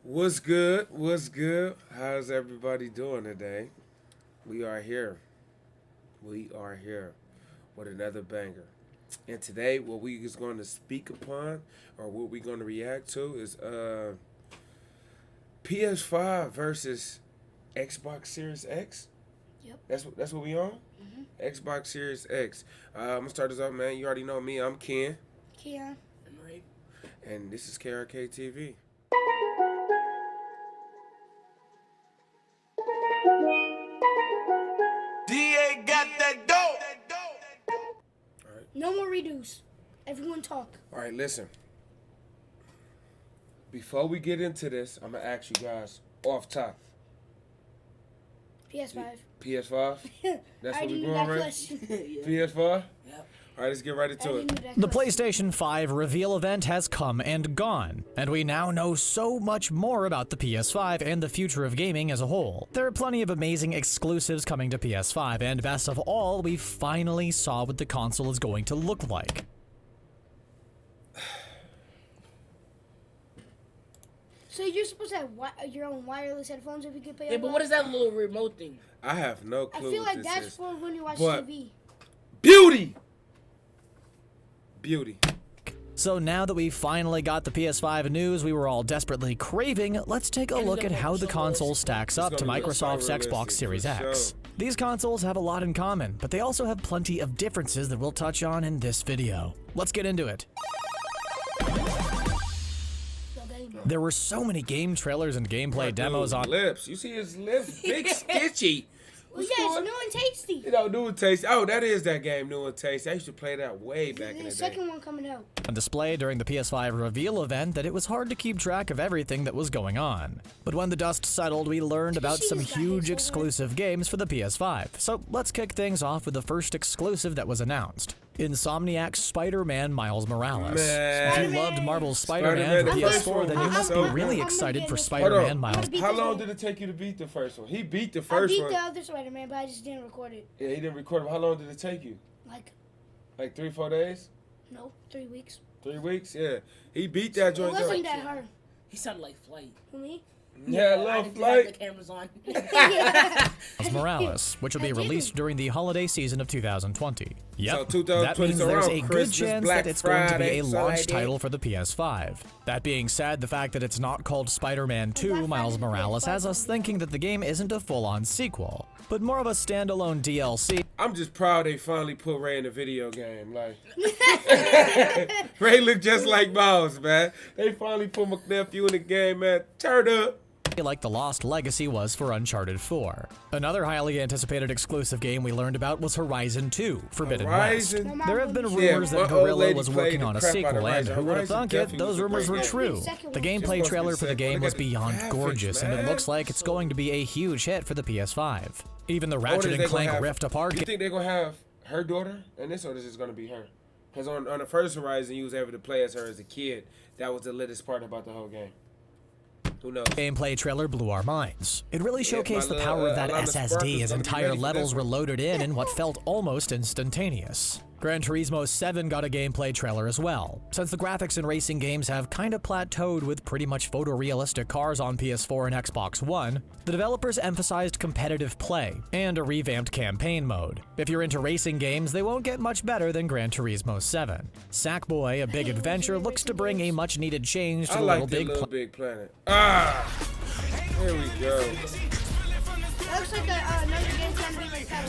What's good? What's good? How's everybody doing today? We are here. We are here with another banger. And today, what we is going to speak upon, or what we're going to react to, is PS5 versus Xbox Series X. Yep. That's what we on. Xbox Series X. I'm gonna start this off, man. You already know me. I'm Ken, Kia. and this is KRKTEEV. DA got that dope. No more redos. Everyone talk. All right, listen. Before we get into this, I'm gonna ask you guys off top. PS5. PS5. That's I what we knew going that right. question. PS5. Yep. All right, let's get right I into knew it. that The question. PlayStation 5 reveal event has come and gone, and we now know so much more about the PS5 and the future of gaming as a whole. There are plenty of amazing exclusives coming to PS5, and best of all, we finally saw what the console is going to look like. So you're supposed to have your own wireless headphones if you can play. Yeah, but what is that little remote thing? I have no I clue feel what like this that's is. for when you watch But- TV. Beauty. Beauty. So now that we finally got the PS5 news we were all desperately craving, let's take a look at how the console stacks up to gonna be Microsoft's so Xbox realistic, Series for X. sure. These consoles have a lot in common, but they also have plenty of differences that we'll touch on in this video. Let's get into it. No game. There were so many game trailers and gameplay Dude, demos on. lips. You see his lips, big stitchy. Well, yeah, it's new and tasty. You know, New and Tasty. Oh, that is that game, New and Tasty. I used to play that way back in the The day. second one coming out. On display during the PS5 reveal event that it was hard to keep track of everything that was going on. But when the dust settled, we learned about some She's got huge his over. exclusive games for the PS5. So let's kick things off with the first exclusive that was announced. Insomniac's Spider-Man Miles Morales. Man. If you loved Marvel's Spider-Man Spider-Man, for the first PS4, one then you was must be so really good. excited for Hold Spider-Man on. Miles. Beat How this long one. did it take you to beat the first one? He beat the I first beat one. the other Spider-Man, but I just didn't record it. Yeah, he didn't record it. How long did it take you? Like, Like 3-4 days? no, 3 weeks. 3 weeks? Yeah. He beat that It joint. wasn't though. that hard. He sounded like Flight. For me? Yeah, I love didn't have flight. the cameras on. Miles Morales, which will be I didn't. released during the holiday season of 2020. Yep, So 2020 that means there's around a good Christmas, chance Black that it's going to be Friday, a launch Friday. title for the PS5. That being said, the fact that it's not called Spider-Man 2 Black Miles Friday, Morales has PS5. us thinking that the game isn't a full-on sequel, but more of a standalone DLC. I'm just proud they finally put Ray in the video game. Like Ray look just like Miles, man. They finally put my nephew in the game, man. Turn up. Like the Lost Legacy was for Uncharted 4. Another highly anticipated exclusive game we learned about was Horizon 2 Forbidden Horizon. West. There have been Yeah, rumors my that old Guerrilla lady was played working the on a crap out of sequel, and Horizon. who would have Horizon thunk it, definitely those was a rumors great were game. true. Second The one. gameplay It's supposed to trailer be for the sick. game Look was at the beyond graphics, gorgeous, and it man. looks like it's going to be a huge hit for the PS5. Even the What Ratchet is and they gonna Clank have? Rift Apart You think they're gonna have her daughter in this, or is this gonna be her? Because on the first Horizon, you was able to play as her as a kid. That was the latest part about the whole game. Who knows? gameplay trailer blew our minds. It really Yeah, showcased my the power of that Alana Sparkle's SSD as gonna be entire ready for levels this were one. loaded in what felt almost instantaneous. Gran Turismo 7 got a gameplay trailer as well. Since the graphics in racing games have kinda plateaued with pretty much photorealistic cars on PS4 and Xbox One, the developers emphasized competitive play and a revamped campaign mode. If you're into racing games, they won't get much better than Gran Turismo 7. Sackboy: A Big Adventure looks to bring a much-needed change to I the like Little the Big Little Big Planet. Ah, here we go. That looks like another game trying to be like that.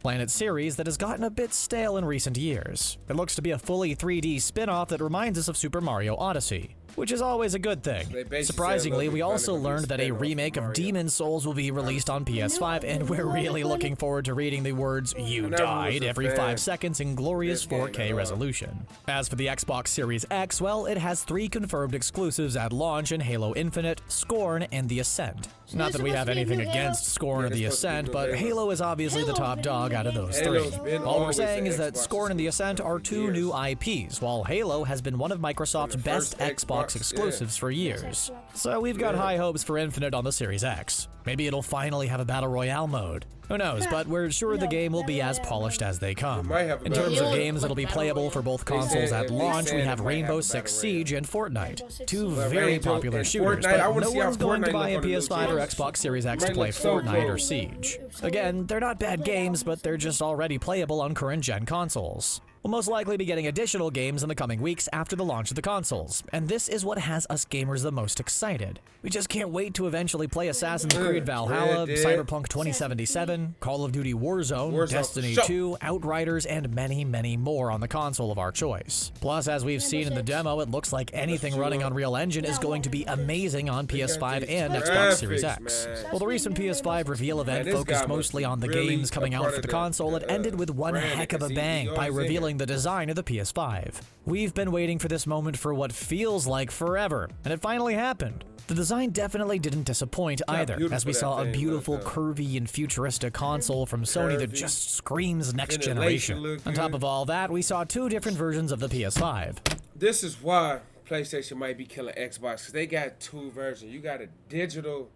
Planet series that has gotten a bit stale in recent years. It looks to be a fully 3D spin-off that reminds us of Super Mario Odyssey, which is always a good thing. They basically Surprisingly, said we Little Big also Planet learned was a that a spin-off remake of of Mario. Demon's Souls will be released on PS5, and we're really looking forward to reading the words "You I never was died" a every fan 5 seconds in glorious of this game 4K at all. resolution. As for the Xbox Series X, well, it has 3 confirmed exclusives at launch in Halo Infinite, Scorn, and The Ascent. Not that we have supposed to be a anything new Halo? against Scorn or Yeah, The there's supposed to Ascent, be but new Halo. Halo is obviously the Halo's top been dog in the out of game those Halo's 3. been All we're always saying an is that Xbox Scorn and The Ascent are for 2 years. new IPs, while Halo has been one of Microsoft's And the best first Xbox Xbox exclusives for years. So we've got high hopes for Infinite on the Series X. Maybe it'll finally have a Battle Royale mode. Who knows, but we're sure the game will be as polished as they come. In terms of games that'll be playable for both consoles at launch, we have Rainbow Six Siege and Fortnite, two very popular shooters, but no one's going to buy a PS5 or Xbox Series X to play Fortnite or Siege. Again, they're not bad games, but they're just already playable on current-gen consoles. We'll most likely be getting additional games in the coming weeks after the launch of the consoles, and this is what has us gamers the most excited. We just can't wait to eventually play Assassin's Creed Valhalla, Cyberpunk 2077, Call of Duty Warzone, Destiny 2, Outriders, and many, many more on the console of our choice. Plus, as we've seen in the demo, it looks like anything running on Unreal Engine is going to be amazing on PS5 and Xbox Series X. While the recent PS5 reveal event focused mostly on the games coming out for the console, it ended with one heck of a bang by revealing the design of the PS5. We've been waiting for this moment for what feels like forever, and it finally happened. The design definitely didn't disappoint either, as we saw a beautiful, curvy, and futuristic console from Sony that just screams next generation. On top of all that, we saw two different versions of the PS5. This is why PlayStation might be killing Xbox, because they got two versions. You got a digital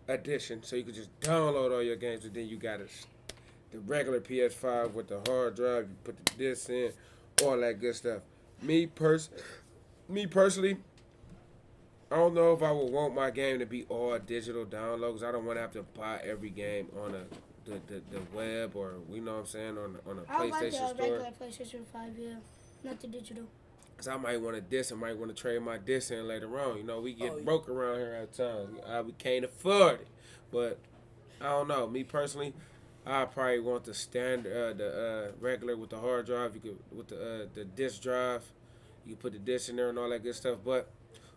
edition, so you can just download all your games, and then you got the regular PS5 with the hard drive. You put the disc in, all that good stuff. Me personally, I don't know if I would want my game to be all digital downloads. I don't want to have to buy every game on the web, or you know what I'm saying, on a PlayStation like the store. regular PlayStation 5, yeah, not the digital. Cause I might want a disc, I might want to trade my disc in later on. You know, we get broke around here at times. We can't afford it, but I don't know. Me personally, I probably want the standard, the regular with the hard drive. You could with the disc drive. You put the disc in there and all that good stuff, but.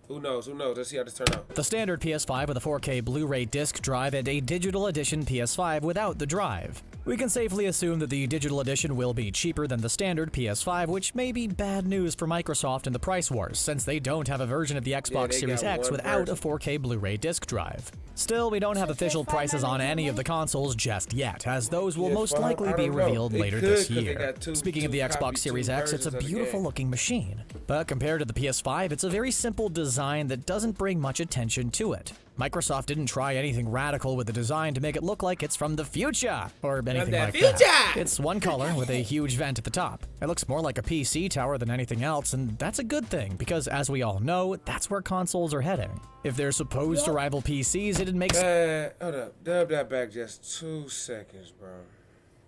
Who knows? Let's see how this turns out. The standard PS5 with a 4K Blu-ray disc drive and a digital edition PS5 without the drive. We can safely assume that the digital edition will be cheaper than the standard PS5, which may be bad news for Microsoft in the price wars, since they don't have a version of the Xbox Series X without a 4K Blu-ray disc drive. Still, we don't have official prices on any of the consoles just yet, as those will most likely be revealed later this year. Speaking of the Xbox Series X, it's a beautiful-looking machine. But compared to the PS5, it's a very simple design that doesn't bring much attention to it. Microsoft didn't try anything radical with the design to make it look like it's from the future, or anything like that. It's one color with a huge vent at the top. It looks more like a PC tower than anything else, and that's a good thing, because as we all know, that's where consoles are heading. If they're supposed to rival PCs, it'd make hold up. Dub that back just 2 seconds, bro.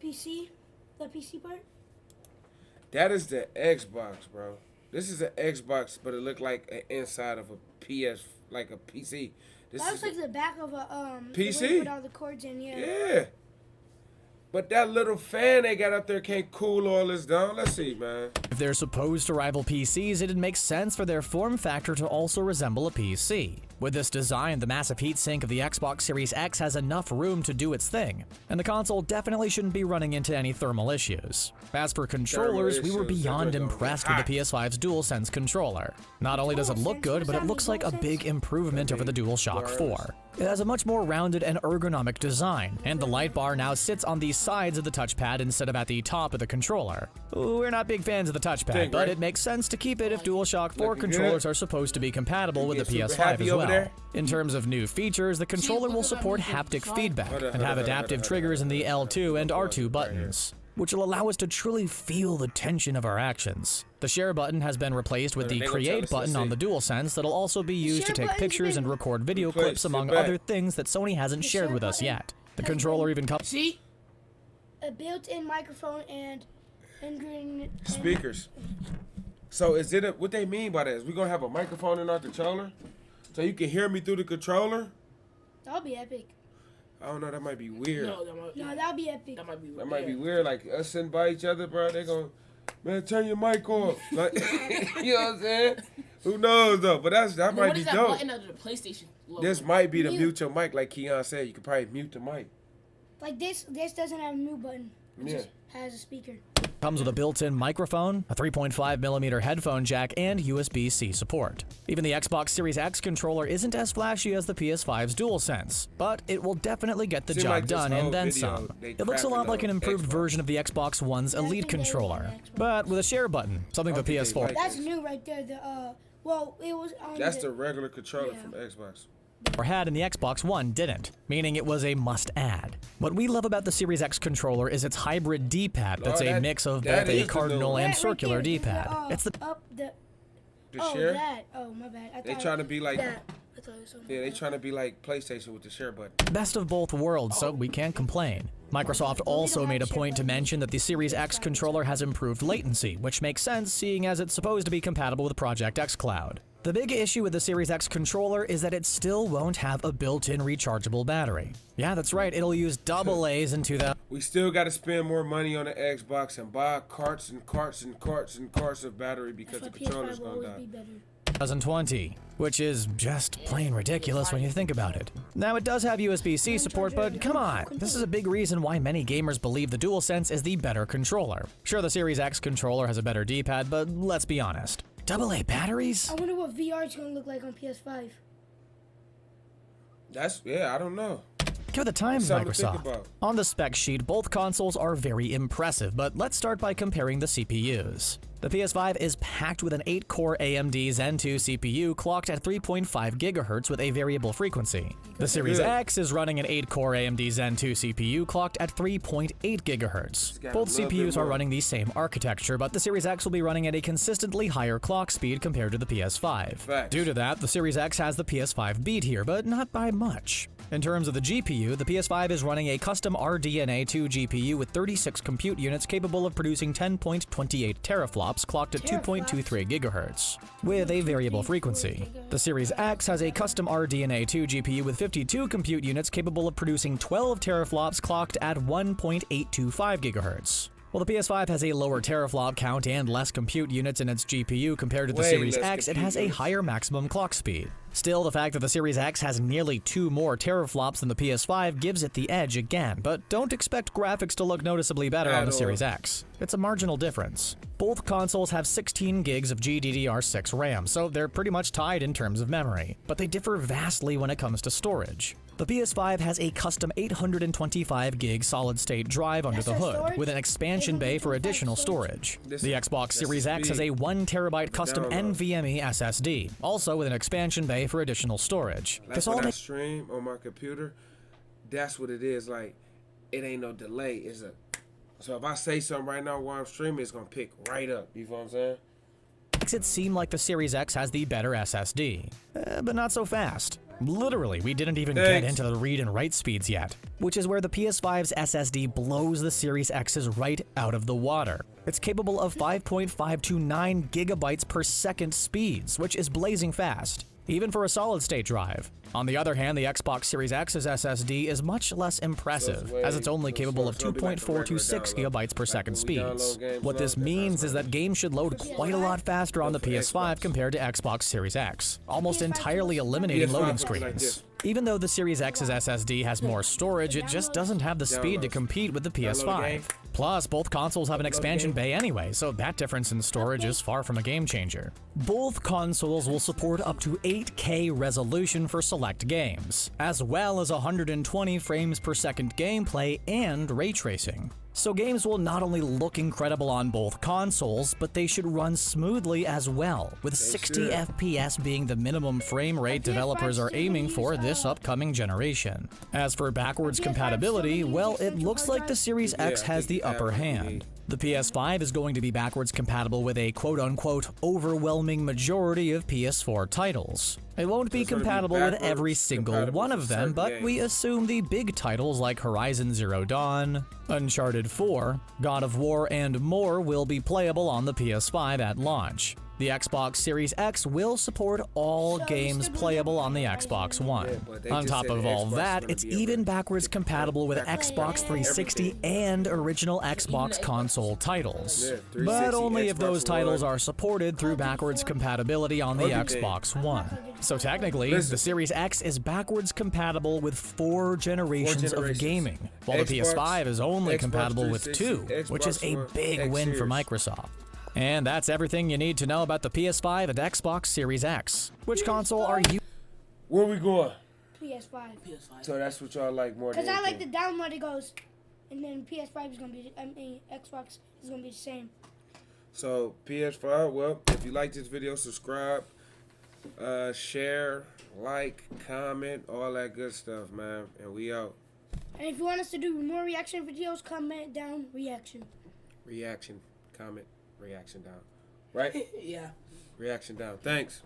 PC? The PC part? That is the Xbox, bro. This is an Xbox, but it looked like an inside of a PS, like a PC. This that looks like the back of a PC. With all the cords in, yeah. Yeah. But that little fan they got up there can't cool all this down. Let's see, man. If they're supposed to rival PCs, it'd make sense for their form factor to also resemble a PC. With this design, the massive heatsink of the Xbox Series X has enough room to do its thing, and the console definitely shouldn't be running into any thermal issues. As for controllers, we were beyond impressed with the PS5's DualSense controller. Not only does it look good, but it looks like a big improvement over the DualShock 4. It has a much more rounded and ergonomic design, and the light bar now sits on the sides of the touchpad instead of at the top of the controller. We're not big fans of the touchpad, but it makes sense to keep it if DualShock 4 controllers are supposed to be compatible with the PS5 as well. In terms of new features, the controller will support haptic feedback and have adaptive triggers in the L2 and R2 buttons, which will allow us to truly feel the tension of our actions. The share button has been replaced with the create button on the DualSense that'll also be used to take pictures and record video clips among other things that Sony hasn't shared with us yet. The controller even comes a built-in microphone and speakers. So is it what they mean by that? Is we gonna have a microphone in our controller? So you can hear me through the controller? That'll be epic. I don't know, that might be weird. No, that'll be epic. That might be weird. That might be weird. Like us sitting by each other, bro. They gonna, man, turn your mic off. Like, you know what I'm saying? Who knows though? But that might be dope. Button under the PlayStation logo? This might be to mute your mic, like Keon said. You could probably mute the mic. Like this doesn't have a mute button. It just has a speaker. Comes with a built-in microphone, a 3.5mm headphone jack, and USB-C support. Even the Xbox Series X controller isn't as flashy as the PS5's DualSense, but it will definitely get the job done and then some. It looks a lot like an improved version of the Xbox One's Elite controller, but with a share button, something the PS4... That's new right there, the Well, it was on That's the regular controller Yeah. from Xbox. had and the Xbox One didn't, meaning it was a must-add. What we love about the Series X controller is its hybrid D-pad that's a mix of that both is a the cardinal new and one. circular D-pad. It's the up the. The Oh, share? that. Oh, my bad. I They thought trying to be like, that. I thought it was something yeah, they else. trying to be like PlayStation with the share button. best of both worlds, so we can't complain. Microsoft also made a point to mention that the Series X controller has improved latency, which makes sense seeing as it's supposed to be compatible with Project X Cloud. The big issue with the Series X controller is that it still won't have a built-in rechargeable battery. Yeah, that's right, it'll use AA's in 2000. We still got to spend more money on the Xbox and buy carts and carts and carts and carts of battery because the That's why controller's PS5 will gonna always die. be better. 2020, which is just plain ridiculous when you think about it. Now, it does have USB-C support, but come on, this is a big reason why many gamers believe the DualSense is the better controller. Sure, the Series X controller has a better D-pad, but let's be honest. AA batteries? I wonder what VR is going to look like on PS5. Yeah, I don't know. Give it the time, Something to think Microsoft. about. On the spec sheet, both consoles are very impressive, but let's start by comparing the CPUs. The PS5 is packed with an 8-core AMD Zen 2 CPU clocked at 3.5 GHz with a variable frequency. The Series Good. X is running an 8-core AMD Zen 2 CPU clocked at 3.8 GHz. got a Both little bit CPUs are more. running the same architecture, but the Series X will be running at a consistently higher clock speed compared to the PS5. Facts. Due to that, the Series X has the PS5 beat here, but not by much. In terms of the GPU, the PS5 is running a custom RDNA 2 GPU with 36 compute units capable of producing 10.28 teraflops clocked at 2.23 GHz, with a variable frequency. The Series X has a custom RDNA 2 GPU with 52 compute units capable of producing 12 teraflops clocked at 1.825 GHz. While the PS5 has a lower teraflop count and less compute units in its GPU compared to the Way Series less X, it compute has a units. higher maximum clock speed. Still, the fact that the Series X has nearly 2 more teraflops than the PS5 gives it the edge again, but don't expect graphics to look noticeably better on the At all. Series X. It's a marginal difference. Both consoles have 16 gigs of GDDR6 RAM, so they're pretty much tied in terms of memory, but they differ vastly when it comes to storage. The PS5 has a custom 825 gig solid-state drive under the That's hood, storage? with an expansion bay for 825 additional storage? storage. The Xbox That's Series the X has a speed. 1 terabyte custom download. NVMe SSD, also with an expansion bay for additional storage. Like This when all I makes stream on my computer, that's what it is. Like, it ain't no delay. So if I say something right now while I'm streaming, it's gonna pick right up. You feel what I'm saying? it seem like the Series X has the better SSD. But not so fast. Literally, we didn't even get into the read and write speeds yet, which is where the PS5's SSD blows the Series X's right out of the water. It's capable of 5.529 gigabytes per second speeds, which is blazing fast, even for a solid-state drive. On the other hand, the Xbox Series X's SSD is much less impressive, as it's only capable of 2.426 gigabytes per second speeds. What this means is that games should load quite a lot faster on the PS5 compared to Xbox Series X, almost entirely eliminating loading screens. Even though the Series X's SSD has more storage, it just doesn't have the speed to compete with the PS5. Plus, both consoles have an expansion bay anyway, so that difference in storage is far from a game changer. Both consoles will support up to 8K resolution for select games, as well as 120 frames per second gameplay and ray tracing. So games will not only look incredible on both consoles, but they should run smoothly as well, with 60 FPS being the minimum frame rate developers are aiming for this upcoming generation. As for backwards compatibility, well, it looks like the Series X has the upper hand. The PS5 is going to be backwards compatible with a quote-unquote overwhelming majority of PS4 titles. It won't be compatible with every single one of them, but we assume the big titles like Horizon Zero Dawn, Uncharted 4, God of War, and more will be playable on the PS5 at launch. The Xbox Series X will support all games playable on the Xbox One. On top of all that, it's even backwards compatible with Xbox 360 and original Xbox console titles. But only if those titles are supported through backwards compatibility on the Xbox One. So technically, the Series X is backwards compatible with 4 generations of gaming, while the PS5 is only compatible with 2, which is a big win for Microsoft. And that's everything you need to know about the PS5 and Xbox Series X. Which console are you? Where we going? PS5. So that's what y'all like more than Because I like the anything. download it goes, and then PS5 is going to be, Xbox is going to be the same. So PS5, well, if you like this video, subscribe, Share, like, comment, all that good stuff, man. And we out. And if you want us to do more reaction videos, comment down reaction. Reaction, comment, reaction down. Right? Yeah. Reaction down. Thanks.